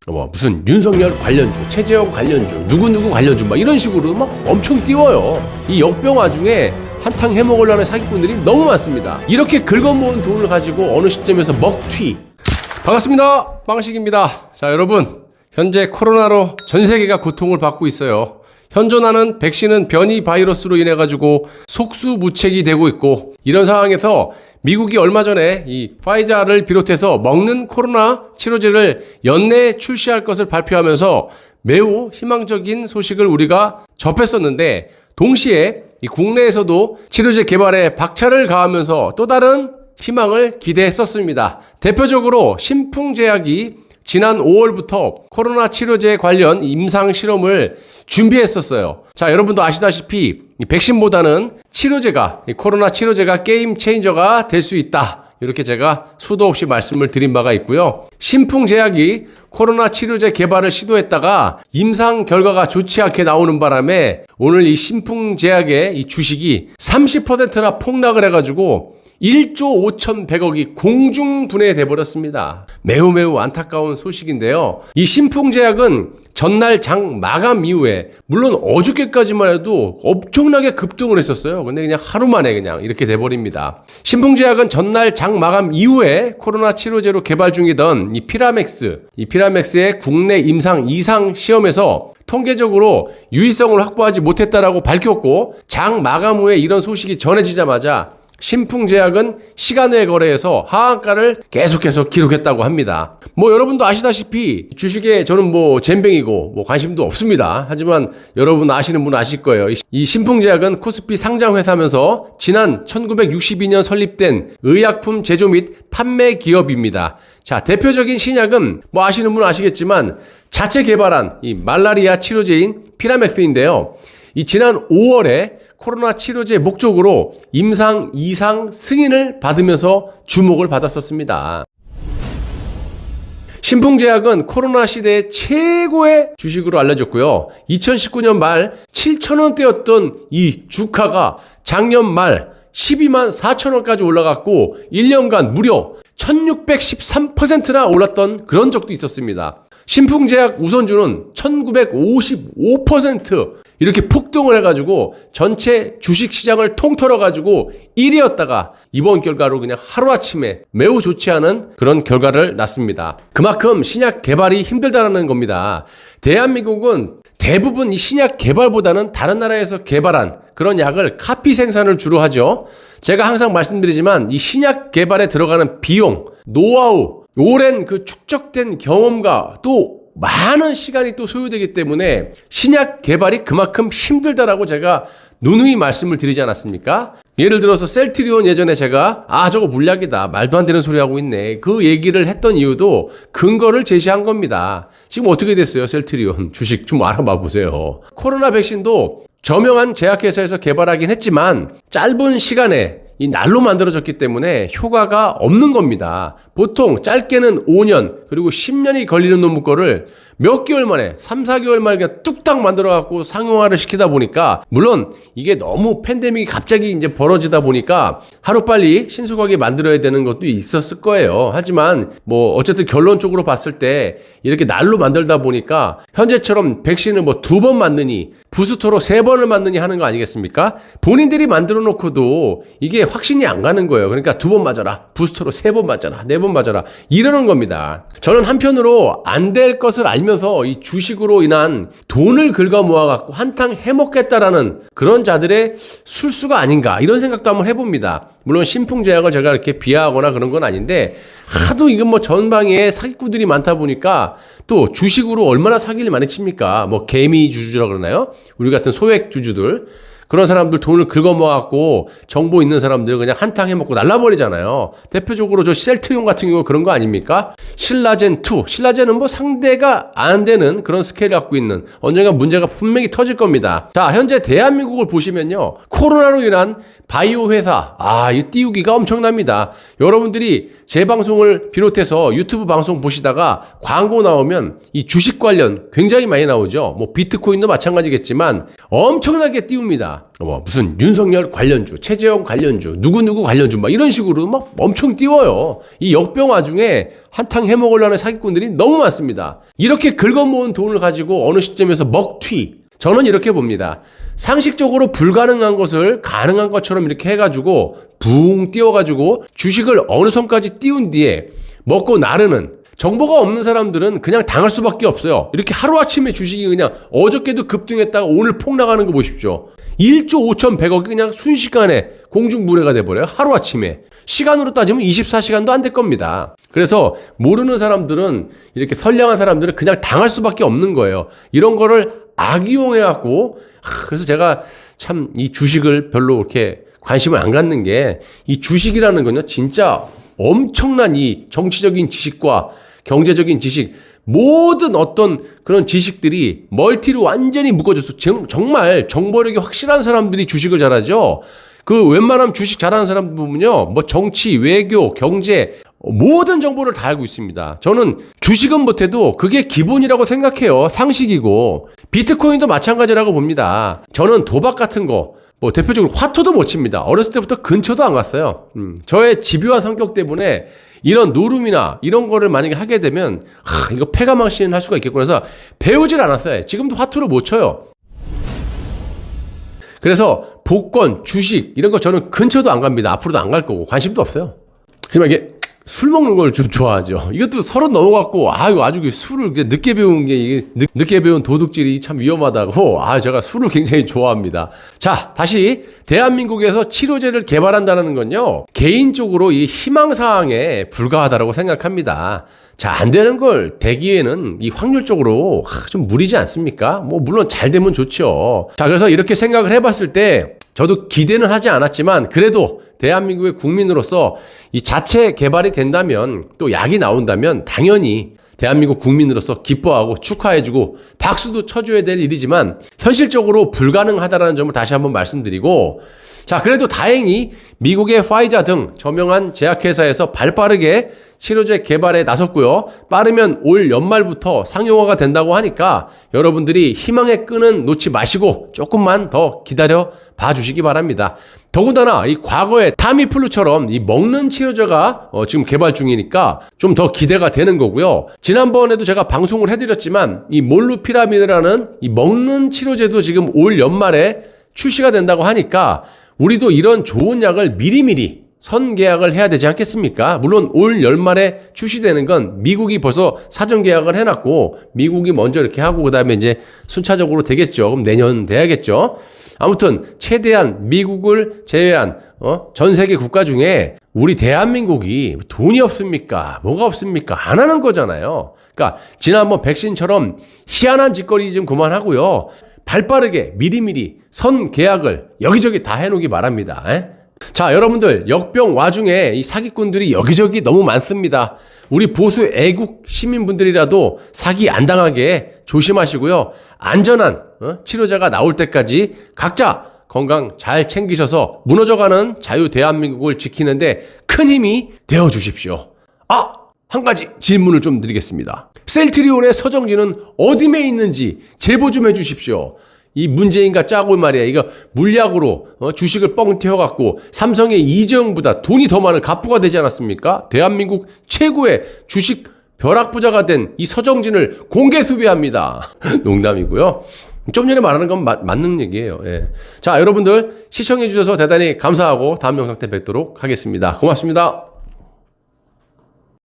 뭐 무슨 윤석열 관련주, 최재형 관련주, 누구누구 관련주 막 이런 식으로 막 엄청 띄워요. 이 역병 와중에 한탕 해먹으려는 사기꾼들이 너무 많습니다. 이렇게 긁어모은 돈을 가지고 어느 시점에서 먹튀. 반갑습니다. 빵식입니다. 자, 여러분, 현재 코로나로 전 세계가 고통을 받고 있어요. 현존하는 백신은 변이 바이러스로 인해 가지고 속수무책이 되고 있고, 이런 상황에서 미국이 얼마 전에 이 파이자를 비롯해서 먹는 코로나 치료제를 연내에 출시할 것을 발표하면서 매우 희망적인 소식을 우리가 접했었는데, 동시에 이 국내에서도 치료제 개발에 박차를 가하면서 또 다른 희망을 기대했었습니다. 대표적으로 신풍제약이 지난 5월부터 코로나 치료제 관련 임상 실험을 준비했었어요. 자, 여러분도 아시다시피 백신보다는 치료제가, 코로나 치료제가 게임 체인저가 될 수 있다. 이렇게 제가 수도 없이 말씀을 드린 바가 있고요. 신풍제약이 코로나 치료제 개발을 시도했다가 임상 결과가 좋지 않게 나오는 바람에 오늘 이 신풍제약의 이 주식이 30%나 폭락을 해가지고 1조 5,100억이 공중분해돼 버렸습니다. 매우 안타까운 소식인데요. 이 신풍제약은 전날 장 마감 이후에, 물론 어저께까지만 해도 엄청나게 급등을 했었어요. 근데 그냥 하루 만에 그냥 이렇게 돼버립니다. 신풍제약은 전날 장 마감 이후에 코로나 치료제로 개발 중이던 이 피라맥스의 국내 임상 이상 시험에서 통계적으로 유의성을 확보하지 못했다라고 밝혔고, 장 마감 후에 이런 소식이 전해지자마자 신풍제약은 시간외 거래에서 하한가를 계속해서 기록했다고 합니다. 뭐 여러분도 아시다시피 주식에 저는 뭐 잼뱅이고 뭐 관심도 없습니다. 하지만 여러분 아시는 분 아실 거예요. 이 신풍제약은 코스피 상장 회사면서 지난 1962년 설립된 의약품 제조 및 판매 기업입니다. 자, 대표적인 신약은 뭐 아시는 분 아시겠지만 자체 개발한 이 말라리아 치료제인 피라맥스인데요. 이 지난 5월에 코로나 치료제 목적으로 임상 이상 승인을 받으면서 주목을 받았었습니다. 신풍제약은 코로나 시대의 최고의 주식으로 알려졌고요. 2019년 말 7,000원대였던 이 주가가 작년 말 12만 4천원까지 올라갔고 1년간 무려 1613%나 올랐던 그런 적도 있었습니다. 신풍제약 우선주는 1955% 이렇게 폭등을 해가지고 전체 주식시장을 통틀어가지고 1위였다가 이번 결과로 그냥 하루아침에 매우 좋지 않은 그런 결과를 낳습니다. 그만큼 신약 개발이 힘들다라는 겁니다. 대한민국은 대부분 이 신약 개발보다는 다른 나라에서 개발한 그런 약을 카피 생산을 주로 하죠. 제가 항상 말씀드리지만 이 신약 개발에 들어가는 비용, 노하우, 오랜 그 축적된 경험과 또 많은 시간이 또 소요되기 때문에 신약 개발이 그만큼 힘들다라고 제가 누누이 말씀을 드리지 않았습니까? 예를 들어서 셀트리온 예전에 제가 저거 물약이다, 말도 안 되는 소리 하고 있네, 그 얘기를 했던 이유도 근거를 제시한 겁니다. 지금 어떻게 됐어요? 셀트리온 주식 좀 알아봐 보세요. 코로나 백신도 저명한 제약회사에서 개발하긴 했지만 짧은 시간에 이 날로 만들어졌기 때문에 효과가 없는 겁니다. 보통 짧게는 5년 그리고 10년이 걸리는 놈의 거를 몇 개월 만에 3, 4개월 만에 그냥 뚝딱 만들어갖고 상용화를 시키다 보니까, 물론 이게 너무 팬데믹이 갑자기 이제 벌어지다 보니까 하루빨리 신속하게 만들어야 되는 것도 있었을 거예요. 하지만 뭐 어쨌든 결론적으로 봤을 때 이렇게 날로 만들다 보니까 현재처럼 백신을 뭐 2번 맞느니 부스터로 3번을 맞느니 하는 거 아니겠습니까? 본인들이 만들어 놓고도 이게 확신이 안 가는 거예요. 그러니까 2번 맞아라, 부스터로 3번 맞아라, 4번 맞아라 이러는 겁니다. 저는 한편으로 안 될 것을 알면서 이 주식으로 인한 돈을 긁어 모아갖고 한탕 해먹겠다라는 그런 자들의 술수가 아닌가 이런 생각도 한번 해봅니다. 물론 신풍제약을 제가 이렇게 비하하거나 그런 건 아닌데, 하도 이건 뭐 전방에 사기꾼들이 많다 보니까 또 주식으로 얼마나 사기를 많이 칩니까? 뭐 개미 주주라 그러나요? 우리 같은 소액 주주들, 그런 사람들 돈을 긁어모아갖고 정보 있는 사람들 그냥 한탕 해먹고 날라버리잖아요. 대표적으로 저 셀트리온 같은 경우 그런 거 아닙니까? 신라젠2, 신라젠은 뭐 상대가 안 되는 그런 스케일을 갖고 있는, 언젠가 문제가 분명히 터질 겁니다. 자, 현재 대한민국을 보시면요, 코로나로 인한 바이오 회사, 이 띄우기가 엄청납니다. 여러분들이 제 방송을 비롯해서 유튜브 방송 보시다가 광고 나오면 이 주식 관련 굉장히 많이 나오죠. 뭐 비트코인도 마찬가지겠지만 엄청나게 띄웁니다. 띄웁니다. 무슨 윤석열 관련주, 최재형 관련주, 누구누구 관련주 막 이런 식으로 막 엄청 띄워요. 이 역병 와중에 한탕 해먹으려는 사기꾼들이 너무 많습니다. 이렇게 긁어모은 돈을 가지고 어느 시점에서 먹튀. 저는 이렇게 봅니다. 상식적으로 불가능한 것을 가능한 것처럼 이렇게 해가지고 붕 띄워가지고 주식을 어느 선까지 띄운 뒤에 먹고 나르는, 정보가 없는 사람들은 그냥 당할 수밖에 없어요. 이렇게 하루아침에 주식이 그냥 어저께도 급등했다가 오늘 폭락하는 거 보십시오. 1조 5,100억이 그냥 순식간에 공중분해가 돼버려요. 하루아침에. 시간으로 따지면 24시간도 안 될 겁니다. 그래서 모르는 사람들은, 이렇게 선량한 사람들은 그냥 당할 수밖에 없는 거예요. 이런 거를 악이용해갖고, 그래서 제가 참 이 주식을 별로 그렇게 관심을 안 갖는 게, 이 주식이라는 건요, 진짜 엄청난 이 정치적인 지식과 경제적인 지식, 모든 어떤 그런 지식들이 멀티로 완전히 묶어져서 정말 정보력이 확실한 사람들이 주식을 잘하죠. 그 웬만하면 주식 잘하는 사람 보면요, 뭐 정치, 외교, 경제 모든 정보를 다 알고 있습니다. 저는 주식은 못해도 그게 기본이라고 생각해요. 상식이고. 비트코인도 마찬가지라고 봅니다. 저는 도박 같은 거, 뭐 대표적으로 화투도 못 칩니다. 어렸을 때부터 근처도 안 갔어요. 저의 집요한 성격 때문에 이런 노름이나 이런 거를 만약에 하게 되면 이거 패가망신 할 수가 있겠구나 해서 배우질 않았어요. 지금도 화투를 못 쳐요. 그래서 복권, 주식 이런 거 저는 근처도 안 갑니다. 앞으로도 안 갈 거고 관심도 없어요. 하지만 이게 술 먹는 걸 좀 좋아하죠. 이것도 30 넘어갔고, 이거 아주 술을 늦게 배운 게, 이게 늦게 배운 도둑질이 참 위험하다고, 제가 술을 굉장히 좋아합니다. 자, 다시, 대한민국에서 치료제를 개발한다는 건요, 개인적으로 이 희망사항에 불과하다고 생각합니다. 자, 안 되는 걸 되기에는 이 확률적으로 좀 무리지 않습니까? 뭐, 물론 잘 되면 좋죠. 자, 그래서 이렇게 생각을 해봤을 때, 저도 기대는 하지 않았지만, 그래도 대한민국의 국민으로서 이 자체 개발이 된다면, 또 약이 나온다면 당연히 대한민국 국민으로서 기뻐하고 축하해주고 박수도 쳐줘야 될 일이지만 현실적으로 불가능하다는 점을 다시 한번 말씀드리고, 자, 그래도 다행히 미국의 파이자 등 저명한 제약회사에서 발빠르게 치료제 개발에 나섰고요. 빠르면 올 연말부터 상용화가 된다고 하니까 여러분들이 희망의 끈은 놓지 마시고 조금만 더 기다려 봐주시기 바랍니다. 더군다나 이 과거에 타미플루처럼 이 먹는 치료제가 지금 개발 중이니까 좀 더 기대가 되는 거고요. 지난번에도 제가 방송을 해드렸지만 이 몰루피라비드라는 이 먹는 치료제도 지금 올 연말에 출시가 된다고 하니까 우리도 이런 좋은 약을 미리미리 선계약을 해야 되지 않겠습니까? 물론 올 연말에 출시되는 건 미국이 벌써 사전 계약을 해놨고 미국이 먼저 이렇게 하고 그다음에 이제 순차적으로 되겠죠. 그럼 내년 돼야겠죠. 아무튼 최대한 미국을 제외한 전 세계 국가 중에 우리 대한민국이 돈이 없습니까? 뭐가 없습니까? 안 하는 거잖아요. 그러니까 지난번 백신처럼 희한한 짓거리 좀 그만하고요. 발빠르게 미리미리 선 계약을 여기저기 다 해놓기 바랍니다. 자, 여러분들 역병 와중에 이 사기꾼들이 여기저기 너무 많습니다. 우리 보수 애국 시민분들이라도 사기 안 당하게 조심하시고요. 안전한 치료제가 나올 때까지 각자 건강 잘 챙기셔서 무너져가는 자유 대한민국을 지키는데 큰 힘이 되어 주십시오. 한 가지 질문을 좀 드리겠습니다. 셀트리온의 서정진은 어디에 있는지 제보 좀 해주십시오. 이 문재인과 짜고 말이야. 이거 물약으로 주식을 뻥 튀어갖고 삼성의 이재용보다 돈이 더 많은 갑부가 되지 않았습니까? 대한민국 최고의 주식 벼락부자가 된 이 서정진을 공개 수배합니다. 농담이고요. 좀 전에 말하는 건 맞는 얘기예요. 예. 자, 여러분들 시청해 주셔서 대단히 감사하고 다음 영상 때 뵙도록 하겠습니다. 고맙습니다.